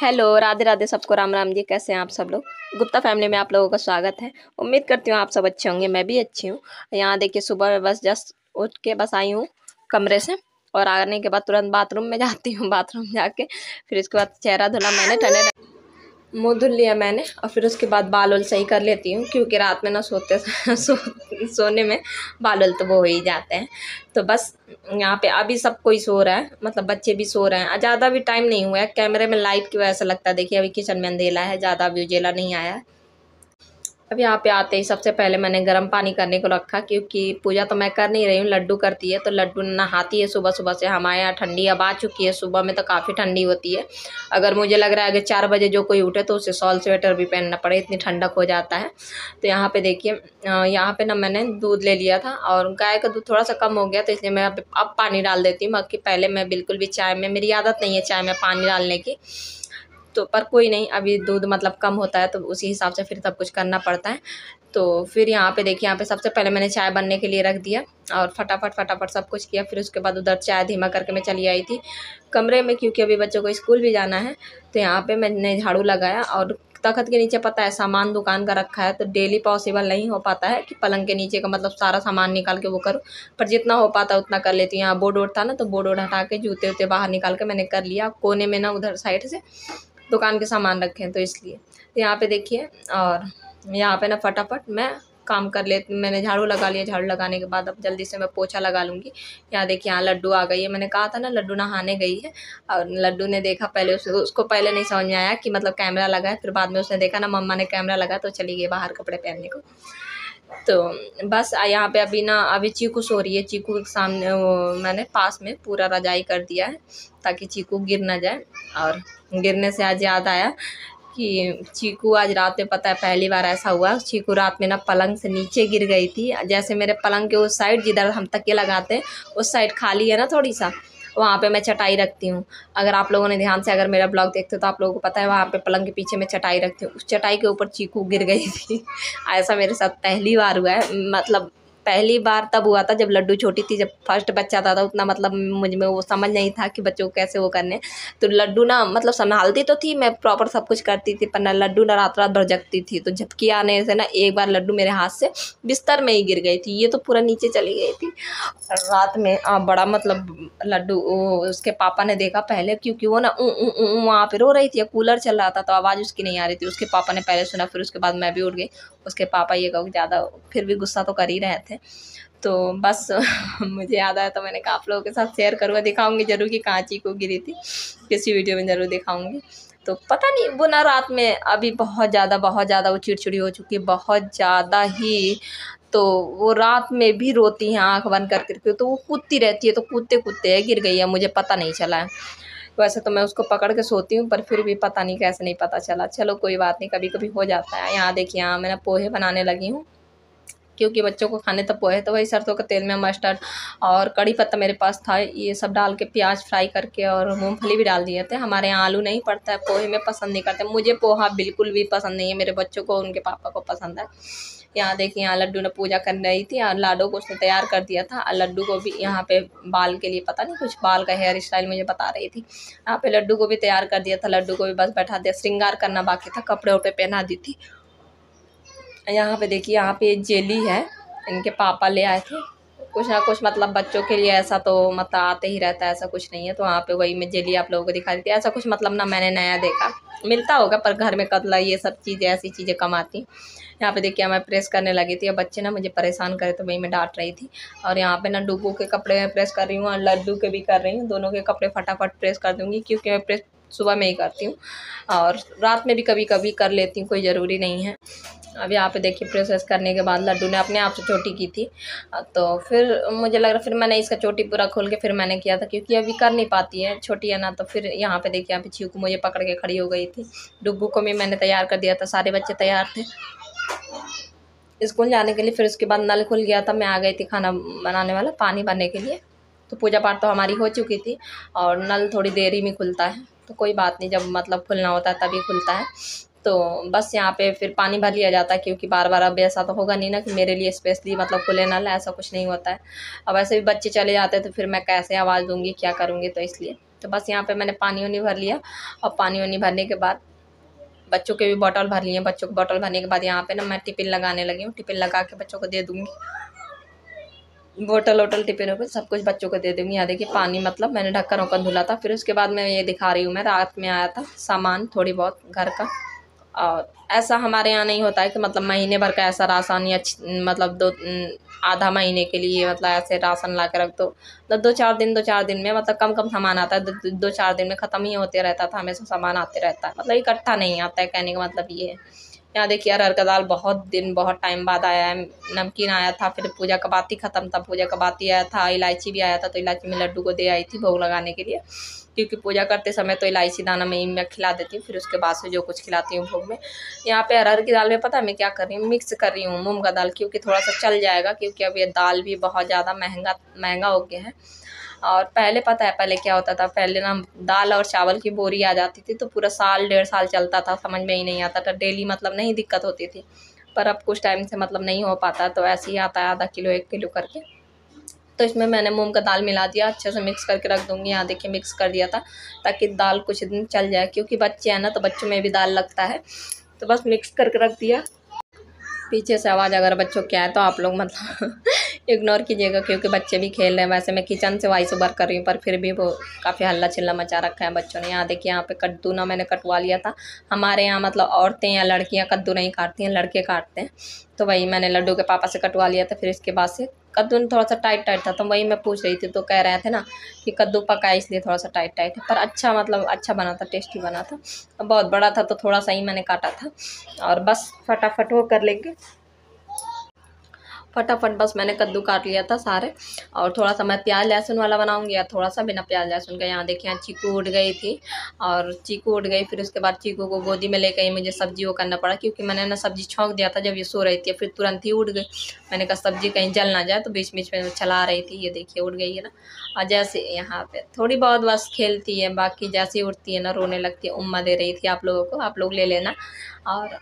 Hello, Radhe Radhe सबको, राम राम जी। कैसे हैं आप सब लोग? गुप्ता फैमिली में आप लोगों का स्वागत है। उम्मीद करती हूँ आप सब अच्छे होंगे, मैं भी अच्छी हूँ। यहाँ देखिए, सुबह में बस जस्ट उठ के बस आई हूँ कमरे से, और आने के बाद तुरंत बाथरूम में जाती हूँ। बाथरूम जाके फिर इसके बाद चेहरा धुला मैंने, ठंडे मुँह धुल लिया मैंने, और फिर उसके बाद बाल वाल सही कर लेती हूँ, क्योंकि रात में ना सोने में बाल वाल तो वो हो ही जाते हैं। तो बस यहाँ पे अभी सब कोई सो रहा है, मतलब बच्चे भी सो रहे हैं। ज़्यादा भी टाइम नहीं हुआ है, कैमरे में लाइट की वजह से लगता है। देखिए अभी किचन में अंधेला है, ज़्यादा अभी उजेला नहीं आया है। अब यहाँ पे आते ही सबसे पहले मैंने गर्म पानी करने को रखा, क्योंकि पूजा तो मैं कर नहीं रही हूँ, लड्डू करती है। तो लड्डू नहाती है सुबह सुबह से। हमारे यहाँ ठंडी अब आ चुकी है, सुबह में तो काफ़ी ठंडी होती है। अगर मुझे लग रहा है अगर 4 बजे जो कोई उठे तो उसे शॉल स्वेटर भी पहनना पड़े, इतनी ठंडक हो जाता है। तो यहाँ पे देखिए, यहाँ पे ना मैंने दूध ले लिया था, और गाय का दूध थोड़ा सा कम हो गया, तो इसलिए मैं अब पानी डाल देती हूँ। बाकी पहले मैं बिल्कुल भी चाय में, मेरी आदत नहीं है चाय में पानी डालने की। तो पर कोई नहीं, अभी दूध मतलब कम होता है तो उसी हिसाब से फिर सब कुछ करना पड़ता है। तो फिर यहाँ पे देखिए, यहाँ पे सबसे पहले मैंने चाय बनने के लिए रख दिया, और फटाफट सब कुछ किया। फिर उसके बाद उधर चाय धीमा करके मैं चली आई थी कमरे में, क्योंकि अभी बच्चों को स्कूल भी जाना है। तो यहाँ पे मैंने झाड़ू लगाया, और तखत के नीचे पता है सामान दुकान का रखा है, तो डेली पॉसिबल नहीं हो पाता है कि पलंग के नीचे का मतलब सारा सामान निकाल के वो करूँ, पर जितना हो पाता है उतना कर लेती हूँ। यहाँ बोर्ड वोर्ड था ना, तो बोर्ड वोर्ड हटा के जूते वूते बाहर निकाल के मैंने कर लिया। कोने में ना उधर साइड से दुकान के सामान रखे हैं, तो इसलिए। तो यहाँ पे देखिए, और यहाँ पे ना फटाफट मैं काम कर लेती। मैंने झाड़ू लगा लिया, झाड़ू लगाने के बाद अब जल्दी से मैं पोछा लगा लूँगी। यहाँ देखिए, यहाँ लड्डू आ गई है। मैंने कहा था ना लड्डू नहाने गई है, और लड्डू ने देखा पहले, उसको पहले नहीं समझ में आया कि मतलब कैमरा लगा है। फिर बाद में उसने देखा ना मम्मा ने कैमरा लगा, तो चली गई बाहर कपड़े पहनने को। तो बस यहाँ पे अभी चीकू सो रही है। चीकू के सामने वो मैंने पास में पूरा रजाई कर दिया है, ताकि चीकू गिर ना जाए। और गिरने से आज याद आया कि चीकू आज रात में, पता है पहली बार ऐसा हुआ, चीकू रात में ना पलंग से नीचे गिर गई थी। जैसे मेरे पलंग के उस साइड जिधर हम तकिए लगाते हैं, उस साइड खाली है ना थोड़ी सा, वहाँ पे मैं चटाई रखती हूँ। अगर आप लोगों ने ध्यान से अगर मेरा ब्लॉग देखते हो तो आप लोगों को पता है, वहाँ पे पलंग के पीछे मैं चटाई रखती हूँ। उस चटाई के ऊपर चीकू गिर गई थी। ऐसा मेरे साथ पहली बार हुआ है। मतलब पहली बार तब हुआ था जब लड्डू छोटी थी, जब फर्स्ट बच्चा था, उतना मतलब मुझ में वो समझ नहीं था कि बच्चों को कैसे वो करने। तो लड्डू ना मतलब संभालती तो थी, मैं प्रॉपर सब कुछ करती थी, पर ना लड्डू ना रात रात भर जगती थी। तो झपकी आने से ना एक बार लड्डू मेरे हाथ से बिस्तर में ही गिर गई थी। ये तो पूरा नीचे चली गई थी रात में। बड़ा मतलब लड्डू, उसके पापा ने देखा पहले, क्योंकि वो ना वहाँ पे रो रही थी, कूलर चल रहा था तो आवाज़ उसकी नहीं आ रही थी। उसके पापा ने पहले सुना, फिर उसके बाद मैं भी उठ गई। उसके पापा ये कहो ज़्यादा फिर भी गुस्सा तो कर ही रहे थे। तो बस मुझे याद आया, तो मैंने कहा आप लोगों के साथ शेयर करूँगा, दिखाऊंगी जरूर कि कहाँ चीकू गिरी थी, किसी वीडियो में ज़रूर दिखाऊंगी। तो पता नहीं वो ना रात में अभी बहुत ज़्यादा वो चिड़चिड़ी हो चुकी है, बहुत ज़्यादा ही। तो वो रात में भी रोती है आंख बंद कर करके, तो वो कूदती रहती है, तो कूदते कूदते गिर गई है, मुझे पता नहीं चला है। वैसे तो मैं उसको पकड़ के सोती हूँ, पर फिर भी पता नहीं कैसे नहीं पता चला। चलो कोई बात नहीं, कभी कभी हो जाता है। यहाँ देखिए, यहाँ मैंने पोहे बनाने लगी हूँ, क्योंकि बच्चों को खाने तो पोहे, तो वही सरसों के तेल में मस्टर्ड और कड़ी पत्ता मेरे पास था, ये सब डाल के प्याज फ्राई करके, और मूंगफली भी डाल दिए थे। हमारे यहाँ आलू नहीं पड़ता है पोहे में, पसंद नहीं करते। मुझे पोहा बिल्कुल भी पसंद नहीं है, मेरे बच्चों को उनके पापा को पसंद है। यहाँ देखिए, यहाँ लड्डू ने पूजा कर रही थी, और लाडो को उसने तैयार कर दिया था। और लड्डू को भी यहाँ पे बाल के लिए, पता नहीं कुछ बाल का हेयर स्टाइल मुझे बता रही थी, यहाँ पे लड्डू को भी तैयार कर दिया था। लड्डू को भी बस बैठा दिया, श्रृंगार करना बाकी था, कपड़े वपड़े पहना दी थी। यहाँ पे देखिए, यहाँ पे जेली है, इनके पापा ले आए थे। कुछ ना कुछ मतलब बच्चों के लिए ऐसा तो मतलब आते ही रहता है, ऐसा कुछ नहीं है। तो वहाँ पे वही मैं जेली आप लोगों को दिखा दी थी। ऐसा कुछ मतलब ना मैंने नया देखा, मिलता होगा पर घर में कतला ये सब चीज़ें, ऐसी चीज़ें कम आती। यहाँ पे देखिए, मैं प्रेस करने लगी थी, अब बच्चे ना मुझे परेशान करे, तो वही मैं डांट रही थी। और यहाँ पे ना डुगू के कपड़े में प्रेस कर रही हूँ, और लड्डू के भी कर रही हूँ। दोनों के कपड़े फटाफट प्रेस कर दूँगी, क्योंकि मैं प्रेस सुबह में ही करती हूँ, और रात में भी कभी कभी कर लेती हूँ, कोई ज़रूरी नहीं है। अब यहाँ पे देखिए, प्रोसेस करने के बाद लड्डू ने अपने आप से चोटी की थी। तो फिर मुझे लग रहा, फिर मैंने इसका चोटी पूरा खोल के फिर मैंने किया था, क्योंकि अभी कर नहीं पाती है, छोटी है ना। तो फिर यहाँ पे देखिए, यहाँ पे चीकू मुझे पकड़ के खड़ी हो गई थी। डुग्गू को भी मैंने तैयार कर दिया था, सारे बच्चे तैयार थे स्कूल जाने के लिए। फिर उसके बाद नल खुल गया था, मैं आ गई थी खाना बनाने वाला, पानी भरने के लिए। तो पूजा पाठ तो हमारी हो चुकी थी, और नल थोड़ी देरी में खुलता है, तो कोई बात नहीं, जब मतलब खुलना होता है तभी खुलता है। तो बस यहाँ पे फिर पानी भर लिया जाता है, क्योंकि बार बार अब ऐसा तो होगा नहीं ना कि मेरे लिए स्पेशली मतलब खुले नल, ऐसा कुछ नहीं होता है। अब ऐसे भी बच्चे चले जाते हैं तो फिर मैं कैसे आवाज़ दूँगी, क्या करूँगी, तो इसलिए तो बस यहाँ पे मैंने पानी वानी भर लिया। और पानी वानी भरने के बाद बच्चों के भी बॉटल भर लिए। बच्चों को बॉटल भरने के बाद यहाँ पे ना मैं टिफिन लगाने लगी हूँ। टिफिन लगा के बच्चों को दे दूँगी, बोतल वोटल टिफिन वोटल सब कुछ बच्चों को दे दूँगी। यहाँ देखिए पानी मतलब मैंने ढक्कन वक्कन धुला था। फिर उसके बाद मैं ये दिखा रही हूँ, मैं रात में आया था सामान थोड़ी बहुत घर का। और ऐसा हमारे यहाँ नहीं होता है कि मतलब महीने भर का ऐसा राशन या मतलब आधा महीने के लिए मतलब ऐसे राशन ला के रख दो। तो 2-4 दिन में मतलब कम कम सामान आता है। 2-4 दिन में ख़त्म ही होते रहता था, हमेशा सामान आते रहता है, मतलब इकट्ठा नहीं आता है, कहने का मतलब ये है। यहाँ देखिए अरहर का दाल बहुत टाइम बाद आया है। नमकीन आया था, फिर पूजा का बाती ख़त्म था, पूजा का बाती आया था, इलायची भी आया था। तो इलायची में लड्डू को दे आई थी भोग लगाने के लिए, क्योंकि पूजा करते समय तो इलायची दाना मैं खिला देती हूँ, फिर उसके बाद से जो कुछ खिलाती हूँ भोग में। यहाँ पे अरहर की दाल में पता है मैं क्या कर रही हूँ, मिक्स कर रही हूँ मूंग का दाल, क्योंकि थोड़ा सा चल जाएगा, क्योंकि अब ये दाल भी बहुत ज़्यादा महंगा हो गया है। और पहले पता है पहले क्या होता था, पहले ना दाल और चावल की बोरी आ जाती थी तो पूरा साल 1.5 साल चलता था, समझ में ही नहीं आता था, डेली मतलब नहीं दिक्कत होती थी। पर अब कुछ टाइम से मतलब नहीं हो पाता, तो ऐसे ही आता है आधा किलो 1 किलो करके। तो इसमें मैंने मूंग का दाल मिला दिया, अच्छे से मिक्स करके रख दूँगी। यहाँ देखिए मिक्स कर दिया था ताकि दाल कुछ दिन चल जाए, क्योंकि बच्चे हैं ना तो बच्चों में भी दाल लगता है। तो बस मिक्स करके रख दिया। पीछे से आवाज़ अगर बच्चों की आए तो आप लोग मतलब इग्नोर कीजिएगा, क्योंकि बच्चे भी खेल रहे हैं। वैसे मैं किचन से वॉइस ओवर कर रही हूँ, पर फिर भी वो काफ़ी हल्ला चिल्ला मचा रखा है बच्चों ने। यहाँ देखिए यहाँ पे कद्दू ना मैंने कटवा लिया था। हमारे यहाँ मतलब औरतें या लड़कियाँ कद्दू नहीं काटती हैं, लड़के काटते हैं। तो वही मैंने लड्डू के पापा से कटवा लिया था। फिर इसके बाद से कद्दू में थोड़ा सा टाइट था, तो वही मैं पूछ रही थी, तो कह रहे थे ना कि कद्दू पका है इसलिए थोड़ा सा टाइट है, पर अच्छा मतलब अच्छा बना था, टेस्टी बना था। बहुत बड़ा था तो थोड़ा सा ही मैंने काटा था। और बस फटाफट वो कर लेंगे, फटाफट बस मैंने कद्दू काट लिया था सारे। और थोड़ा सा मैं प्याज लहसुन वाला बनाऊंगी या थोड़ा सा बिना प्याज लहसुन का। यहाँ देखिए यहाँ चीकू उड़ गई थी, और चीकू उड़ गई। फिर उसके बाद चीकू को गोदी में लेकर मुझे सब्जी वो करना पड़ा, क्योंकि मैंने ना सब्जी छौंक दिया था जब ये सो रही थी, फिर तुरंत ही उड़ गई। मैंने कहा सब्जी कहीं जल ना जाए, तो बीच बीच में चला रही थी। ये देखिए उड़ गई है ना। और जैसे यहाँ पे थोड़ी बहुत बस खेलती है, बाकी जैसे ही उठती है ना रोने लगती है। उम्मा दे रही थी आप लोगों को, आप लोग ले लेना। और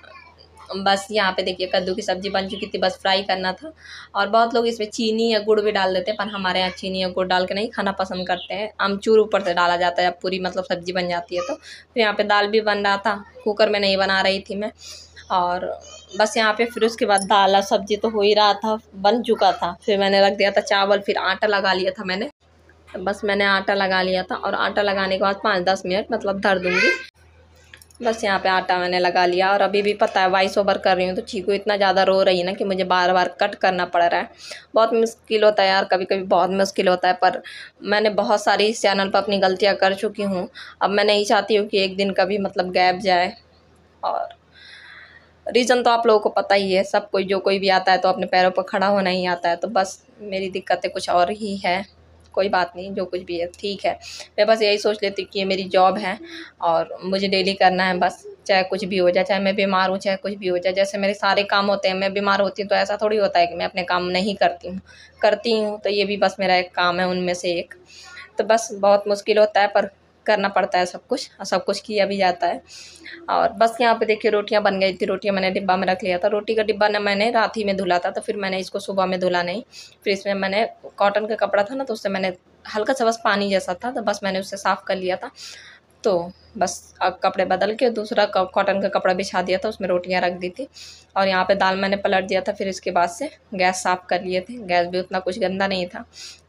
बस यहाँ पे देखिए कद्दू की सब्ज़ी बन चुकी थी, बस फ्राई करना था। और बहुत लोग इसमें चीनी या गुड़ भी डाल देते हैं, पर हमारे यहाँ चीनी या गुड़ डाल के नहीं खाना पसंद करते हैं। आमचूर ऊपर से डाला जाता है जब पूरी मतलब सब्ज़ी बन जाती है तो। फिर यहाँ पे दाल भी बन रहा था, कुकर में नहीं बना रही थी मैं। और बस यहाँ पे फिर उसके बाद दाल और सब्ज़ी तो हो ही रहा था, बन चुका था। फिर मैंने रख दिया था चावल, फिर आटा लगा लिया था मैंने। बस मैंने आटा लगा लिया था, और आटा लगाने के बाद 5-10 मिनट मतलब धर दूँगी। बस यहाँ पे आटा मैंने लगा लिया। और अभी भी पता है वॉइस ओवर कर रही हूँ तो चीकू इतना ज़्यादा रो रही है ना कि मुझे बार बार कट करना पड़ रहा है। बहुत मुश्किल होता है यार, कभी कभी बहुत मुश्किल होता है। पर मैंने बहुत सारी इस चैनल पर अपनी गलतियाँ कर चुकी हूँ। अब मैं नहीं चाहती हूँ कि एक दिन कभी मतलब गैप जाए। और रीज़न तो आप लोगों को पता ही है, सब कोई जो कोई भी आता है तो अपने पैरों पर खड़ा होना ही आता है। तो बस मेरी दिक्कतें कुछ और ही है, कोई बात नहीं, जो कुछ भी है ठीक है। मैं बस यही सोच लेती कि ये मेरी जॉब है और मुझे डेली करना है बस, चाहे कुछ भी हो जाए, चाहे मैं बीमार हूँ, चाहे कुछ भी हो जाए। जैसे मेरे सारे काम होते हैं, मैं बीमार होती हूँ तो ऐसा थोड़ी होता है कि मैं अपने काम नहीं करती हूँ। तो ये भी बस मेरा एक काम है उनमें से एक। तो बस बहुत मुश्किल होता है, पर करना पड़ता है सब कुछ, और सब कुछ किया भी जाता है। और बस यहाँ पे देखिए रोटियां बन गई थी। रोटियां मैंने डिब्बा में रख लिया था। रोटी का डिब्बा ना मैंने रात ही में धुला था, तो फिर मैंने इसको सुबह में धुला नहीं। फिर इसमें मैंने कॉटन का कपड़ा था ना, तो उससे मैंने हल्का सा बस पानी जैसा था, तो बस मैंने उससे साफ़ कर लिया था। तो बस अब कपड़े बदल के दूसरा कॉटन का कपड़ा बिछा दिया था, उसमें रोटियां रख दी थी। और यहाँ पे दाल मैंने पलट दिया था। फिर इसके बाद से गैस साफ़ कर लिए थे। गैस भी उतना कुछ गंदा नहीं था,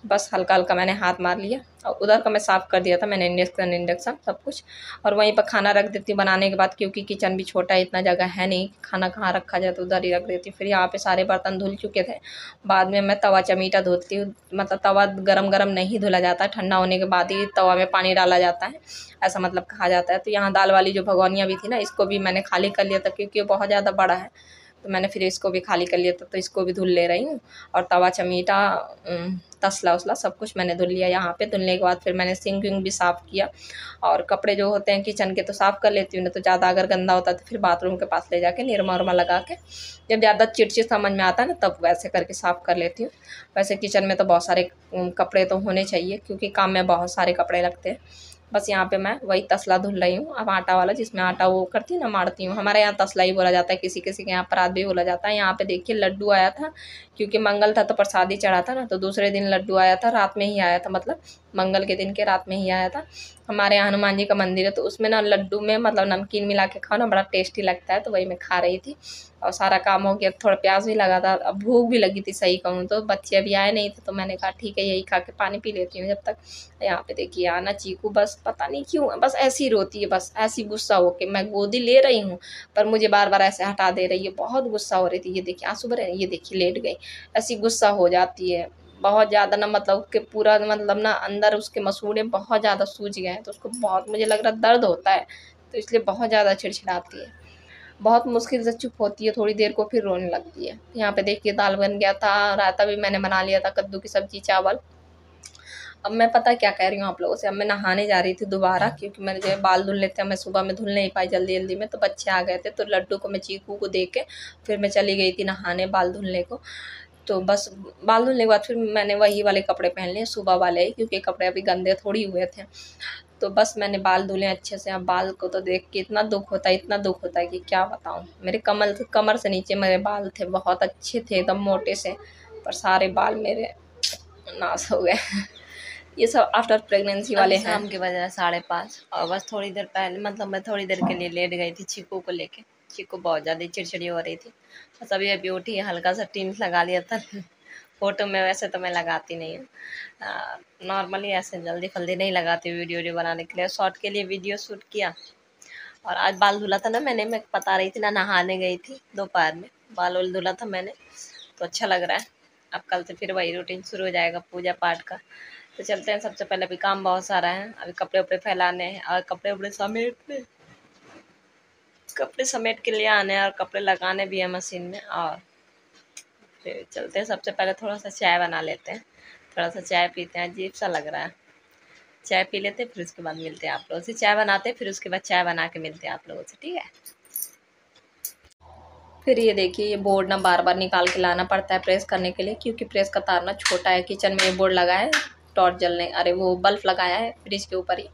बस हल्का हल्का मैंने हाथ मार लिया। और उधर का मैं साफ़ कर दिया था मैंने, इंडक्शन सब कुछ। और वहीं पर खाना रख देती बनाने के बाद, क्योंकि किचन भी छोटा है, इतना जगह है नहीं, खाना कहाँ रखा जाए, तो उधर ही रख देती। फिर यहाँ पे सारे बर्तन धुल चुके थे। बाद में मैं तवा चमीटा धोती हूँ, मतलब तवा गरम गरम नहीं धुला जाता, ठंडा होने के बाद ही तवा में पानी डाला जाता है, ऐसा मतलब कहा जाता है। तो यहाँ दाल वाली जो भगोनियाँ भी थी ना, इसको भी मैंने खाली कर लिया था, क्योंकि ये बहुत ज़्यादा बड़ा है। तो मैंने फिर इसको भी खाली कर लिया था, तो इसको भी धुल ले रही हूँ। और तवा चमीटा तसला उसला सब कुछ मैंने धुल लिया। यहाँ पे धुलने के बाद फिर मैंने सिंक विंक भी साफ़ किया। और कपड़े जो होते हैं किचन के तो साफ़ कर लेती हूँ, नहीं तो ज़्यादा अगर गंदा होता है तो फिर बाथरूम के पास ले जाके निरमा उरमा लगा के, जब ज़्यादा चिटचिट समझ में आता है ना, तब वैसे करके साफ़ कर लेती हूँ। वैसे किचन में तो बहुत सारे कपड़े तो होने चाहिए, क्योंकि काम में बहुत सारे कपड़े लगते हैं। बस यहाँ पे मैं वही तसला धुल रही हूँ, अब आटा वाला, जिसमें आटा वो करती हूँ ना, मारती हूँ। हमारे यहाँ तसला ही बोला जाता है, किसी किसी के यहाँ परात भी बोला जाता है। यहाँ पे देखिए लड्डू आया था, क्योंकि मंगल था तो प्रसादी चढ़ा था ना, तो दूसरे दिन लड्डू आया था, रात में ही आया था, मतलब मंगल के दिन के रात में ही आया था। हमारे यहाँ हनुमान जी का मंदिर है, तो उसमें ना लड्डू में मतलब नमकीन मिला के खाओ ना, बड़ा टेस्टी लगता है, तो वही मैं खा रही थी। और सारा काम हो गया, थोड़ा प्यास भी लगा था, अब भूख भी लगी थी सही कहूँ तो, बच्चे अभी आए नहीं थे, तो मैंने कहा ठीक है यही खा के पानी पी लेती हूँ जब तक। यहाँ पे देखिए आना चीकू बस पता नहीं क्यों बस ऐसी रोती है, बस ऐसी गुस्सा हो के मैं गोदी ले रही हूँ पर मुझे बार बार ऐसे हटा दे रही है, बहुत गुस्सा हो रही थी। ये देखिए आंसू भरे, ये देखिए लेट गई, ऐसी गुस्सा हो जाती है बहुत ज़्यादा ना, मतलब कि पूरा मतलब ना अंदर उसके मसूड़े बहुत ज़्यादा सूज गए हैं, तो उसको बहुत मुझे लग रहा दर्द होता है, तो इसलिए बहुत ज़्यादा चिड़चिड़ाती है, बहुत मुश्किल से चुप होती है, थोड़ी देर को फिर रोने लगती है। यहाँ पे देखिए दाल बन गया था, रायता भी मैंने बना लिया था, कद्दू की सब्जी, चावल। अब मैं पता क्या कह रही हूँ आप लोगों से, अब मैं नहाने जा रही थी दोबारा, क्योंकि मैंने जो बाल धुल लेते हैं, मैं सुबह में धुल नहीं पाई जल्दी जल्दी में, तो बच्चे आ गए थे, तो लड्डू को मैं चीकू को दे के फिर मैं चली गई थी नहाने बाल धुलने को। तो बस बाल धुलने के बाद फिर मैंने वही वाले कपड़े पहन लिए, सुबह वाले ही, क्योंकि कपड़े अभी गंदे थोड़ी हुए थे। तो बस मैंने बाल धुले अच्छे से। अब बाल को तो देख के इतना दुख होता है, इतना दुख होता है कि क्या बताऊँ। मेरे कमर से नीचे मेरे बाल थे, बहुत अच्छे थे, एकदम मोटे से, पर सारे बाल मेरे नाश हो गए। ये सब आफ्टर प्रेगनेंसी वाले हैं। शाम के बज रहे 5:30 और बस थोड़ी देर पहले मतलब मैं थोड़ी देर के लिए लेट गई थी चीकू को लेके। चीकू बहुत ज़्यादा चिड़चिड़ी हो रही थी, बस अभी अभी उठी, हल्का सा टीम्स लगा लिया था। फ़ोटो में वैसे तो मैं लगाती नहीं हूँ, नॉर्मली ऐसे जल्दी फल्दी नहीं लगाती वीडियो बनाने के लिए, शॉर्ट के लिए वीडियो शूट किया। और आज बाल धुला था ना मैंने, मैं बता रही थी ना, नहाने गई थी दोपहर में, बाल वाल धुला था मैंने, तो अच्छा लग रहा है। अब कल से फिर वही रूटीन शुरू हो जाएगा पूजा पाठ का। तो चलते हैं, सबसे पहले अभी काम बहुत सारा है, अभी कपड़े उपड़े फैलाने हैं और कपड़े उपड़े कपड़े समेट के लिए आने हैं, और कपड़े लगाने भी है मशीन में। और फिर चलते हैं, सबसे पहले थोड़ा सा चाय बना लेते हैं, थोड़ा सा चाय पीते हैं, अजीब सा लग रहा है। चाय पी लेते हैं, फिर उसके बाद मिलते हैं आप लोगों से। चाय बनाते हैं, फिर उसके बाद चाय बना के मिलते हैं आप लोगों से, ठीक है। फिर ये देखिए, ये बोर्ड ना बार बार निकाल के लाना पड़ता है प्रेस करने के लिए, क्योंकि प्रेस का तार ना छोटा है। किचन में ये बोर्ड लगा है, टॉर्च जलने, अरे वो बल्ब लगाया है फ्रिज के ऊपर ही,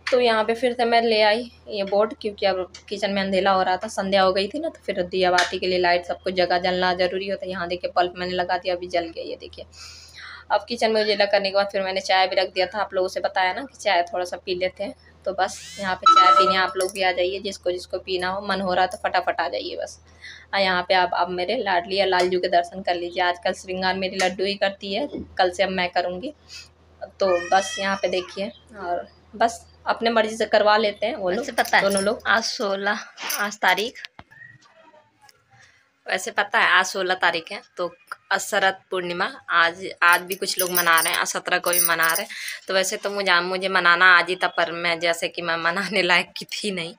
तो यहाँ पे फिर से मैं ले आई ये बोर्ड, क्योंकि अब किचन में अंधेला हो रहा था, संध्या हो गई थी ना, तो फिर दिया बाती के लिए लाइट सबको जगह जलना ज़रूरी होता है। यहाँ देखिए बल्ब मैंने लगा दिया, अभी जल गया, ये देखिए। अब किचन में उजाला करने के बाद फिर मैंने चाय भी रख दिया था, आप लोगों से बताया ना कि चाय थोड़ा सा पी लेते हैं। तो बस यहाँ पे चाय पीने आप लोग भी आ जाइए, जिसको जिसको पीना हो, मन हो रहा है तो फटाफट आ जाइए बस। यहाँ पे आप अब मेरे लाडली या लालजू के दर्शन कर लीजिए। आजकल श्रृंगार मेरी लड्डू ही करती है, कल से अब मैं करूँगी। तो बस यहाँ पे देखिए, और बस अपने मर्जी से करवा लेते हैं वो लोग, दोनों लोग। आज 16, आज तारीख, वैसे पता है आज 16 तारीख है, तो शरद पूर्णिमा आज भी कुछ लोग मना रहे हैं, 17 को भी मना रहे हैं। तो वैसे तो मुझे मनाना आज ही था, पर मैं जैसे कि मैं मनाने लायक की थी नहीं,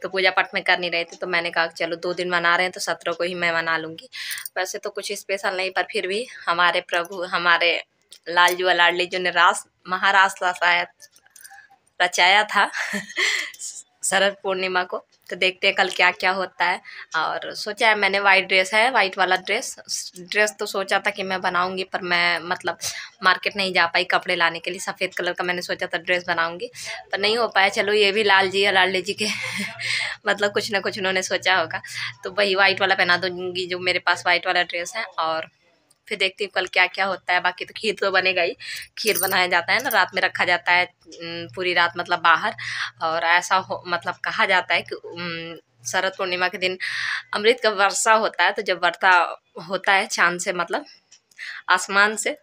तो पूजा पाठ में कर नहीं रहे थे, तो मैंने कहा चलो 2 दिन मना रहे हैं तो 17 को ही मैं मना लूँगी। वैसे तो कुछ स्पेशल नहीं, पर फिर भी हमारे प्रभु, हमारे लालजू लाडली जो ने महाराष्ट्र शायद रचाया था शरद पूर्णिमा को, तो देखते हैं कल क्या क्या होता है। और सोचा है मैंने, वाइट ड्रेस है, वाइट वाला ड्रेस तो सोचा था कि मैं बनाऊंगी, पर मैं मतलब मार्केट नहीं जा पाई कपड़े लाने के लिए। सफ़ेद कलर का मैंने सोचा था ड्रेस बनाऊंगी, पर नहीं हो पाया। चलो ये भी लाल जी या लाडली जी के मतलब कुछ ना कुछ उन्होंने सोचा होगा, तो वही वाइट वाला पहना दूंगी जो मेरे पास वाइट वाला ड्रेस है। और फिर देखती हूँ कल क्या क्या होता है। बाकी तो खीर तो बनेगा ही, खीर बनाया जाता है ना, रात में रखा जाता है पूरी रात, मतलब बाहर। और ऐसा हो मतलब कहा जाता है कि शरद पूर्णिमा के दिन अमृत का वर्षा होता है, तो जब वर्षा होता है चांद से, मतलब आसमान से,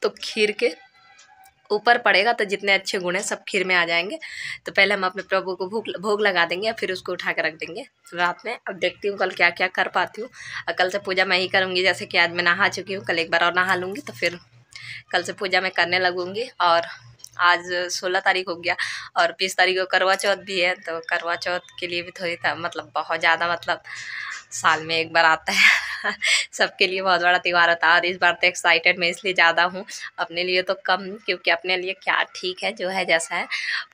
तो खीर के ऊपर पड़ेगा, तो जितने अच्छे गुण हैं सब खीर में आ जाएंगे। तो पहले हम अपने प्रभु को भोग लगा देंगे, और फिर उसको उठा कर रख देंगे रात में। अब देखती हूँ कल क्या क्या कर पाती हूँ। और कल से पूजा मैं ही करूँगी, जैसे कि आज मैं नहा चुकी हूँ, कल एक बार और नहा लूँगी, तो फिर कल से पूजा मैं करने लगूँगी। और आज 16 तारीख हो गया, और 20 तारीख को करवा चौथ भी है, तो करवा चौथ के लिए भी थोड़ी था, मतलब बहुत ज़्यादा, मतलब साल में एक बार आता है सबके लिए बहुत बड़ा त्यौहार होता है। और इस बार तो एक्साइटेड मैं इसलिए ज़्यादा हूँ, अपने लिए तो कम, क्योंकि अपने लिए क्या ठीक है जो है जैसा है,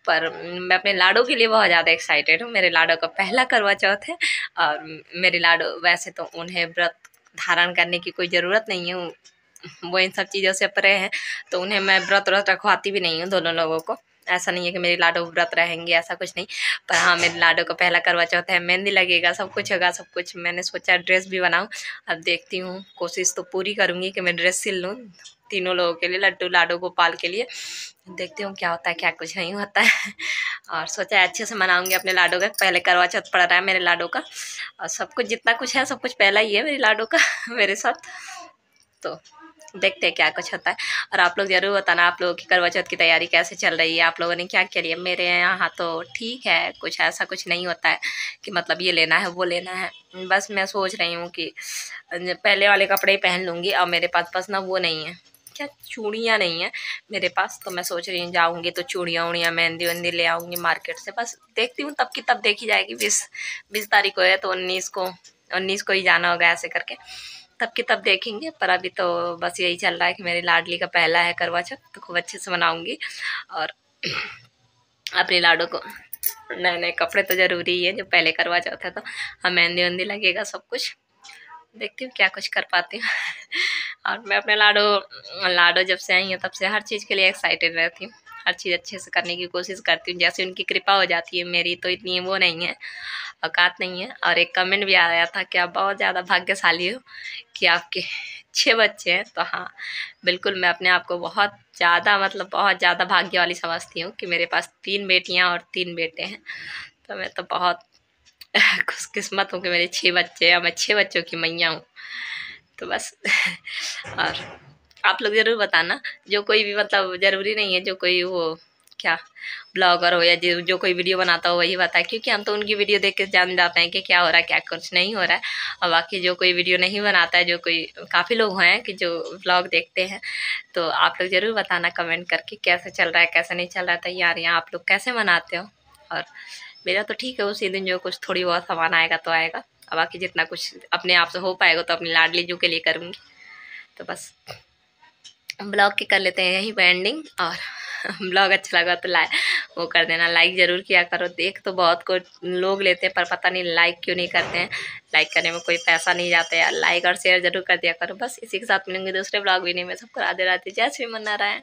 पर मैं अपने लाडो के लिए बहुत ज़्यादा एक्साइटेड हूँ। मेरे लाडो का पहला करवा चौथ है, और मेरे लाडो, वैसे तो उन्हें व्रत धारण करने की कोई ज़रूरत नहीं है, वो इन सब चीज़ों से परे हैं, तो उन्हें मैं व्रत रखवाती भी नहीं हूँ दोनों लोगों को। ऐसा नहीं है कि मेरी लाडो व्रत रहेंगे, ऐसा कुछ नहीं। पर हाँ, मेरी लाडो का पहला करवा चौथ है, मेहंदी लगेगा, सब कुछ होगा, सब कुछ। मैंने सोचा ड्रेस भी बनाऊँ। अब देखती हूँ, कोशिश तो पूरी करूँगी कि मैं ड्रेस सिल लूँ तीनों लोगों के लिए, लड्डू लाडो गोपाल के लिए। देखती हूँ क्या होता है, क्या कुछ नहीं होता है। और सोचा अच्छे से मनाऊंगी अपने लाडो का। पहले करवा चौथ पड़ रहा है मेरे लाडो का, और सब कुछ जितना कुछ है सब कुछ पहला ही है मेरी लाडो का मेरे साथ। तो देखते हैं क्या कुछ होता है। और आप लोग ज़रूर बताना आप लोगों की करवा चौथ की तैयारी कैसे चल रही है, आप लोगों ने क्या क्या लिया। मेरे यहाँ तो ठीक है, कुछ ऐसा कुछ नहीं होता है कि मतलब ये लेना है वो लेना है। बस मैं सोच रही हूँ कि पहले वाले कपड़े ही पहन लूँगी। और मेरे पास बस ना वो नहीं है, क्या चूड़ियाँ नहीं है मेरे पास। तो मैं सोच रही हूँ जाऊँगी तो चूड़ियाँ उड़ियाँ मेहंदी वेंदी ले आऊँगी मार्केट से। बस देखती हूँ, तब की तब देखी जाएगी। 20 तारीख को है तो 19 को ही जाना होगा, ऐसे करके तब की तब देखेंगे। पर अभी तो बस यही चल रहा है कि मेरी लाडली का पहला है करवा चौथ, तो खूब अच्छे से मनाऊंगी। और अपनी लाडो को नए नए कपड़े तो ज़रूरी ही है, जो पहले करवा चौथ है तो हाँ, मेहंदी वेंदी लगेगा, सब कुछ। देखती हूँ क्या कुछ कर पाती हूँ। और मैं अपने लाडो जब से आई हूँ तब से हर चीज़ के लिए एक्साइटेड रहती हूँ, हर चीज़ अच्छे से करने की कोशिश करती हूँ। जैसे उनकी कृपा हो जाती है, मेरी तो इतनी वो नहीं है, औकात नहीं है। और एक कमेंट भी आया था कि आप बहुत ज़्यादा भाग्यशाली हो कि आपके 6 बच्चे हैं। तो हाँ, बिल्कुल मैं अपने आप को बहुत ज़्यादा, मतलब बहुत ज़्यादा भाग्य वाली समझती हूँ कि मेरे पास 3 बेटियाँ और 3 बेटे हैं। तो मैं तो बहुत खुशकिस्मत हूँ कि मेरे 6 बच्चे हैं और मैं 6 बच्चों की मैया हूँ। तो बस और आप लोग ज़रूर बताना, जो कोई भी, मतलब ज़रूरी नहीं है जो कोई वो क्या ब्लॉगर हो या जो कोई वीडियो बनाता हो वही बताए, क्योंकि हम तो उनकी वीडियो देख के जान जाते हैं कि क्या हो रहा है, क्या कुछ नहीं हो रहा है। और बाकी जो कोई वीडियो नहीं बनाता है, जो कोई काफ़ी लोग हैं कि जो ब्लॉग देखते हैं, तो आप लोग ज़रूर बताना कमेंट करके कैसे चल रहा है, कैसे नहीं चल रहा है तैयारियाँ, आप लोग कैसे मनाते हो। और मेरा तो ठीक है, उसी दिन जो कुछ थोड़ी बहुत सामान आएगा तो आएगा, और बाकी जितना कुछ अपने आप से हो पाएगा तो अपनी लाडली जू के लिए करूँगी। तो बस ब्लॉग की कर लेते हैं यहीं पे एंडिंग। और ब्लॉग अच्छा लगा तो वो कर देना, लाइक ज़रूर किया करो। देख तो बहुत को लोग लेते हैं, पर पता नहीं लाइक क्यों नहीं करते हैं। लाइक करने में कोई पैसा नहीं जाता यार, लाइक और शेयर ज़रूर कर दिया करो। बस इसी के साथ मिलेंगे दूसरे ब्लॉग वीडियो में। सबको राधे राधे, जय श्री मन नारायण।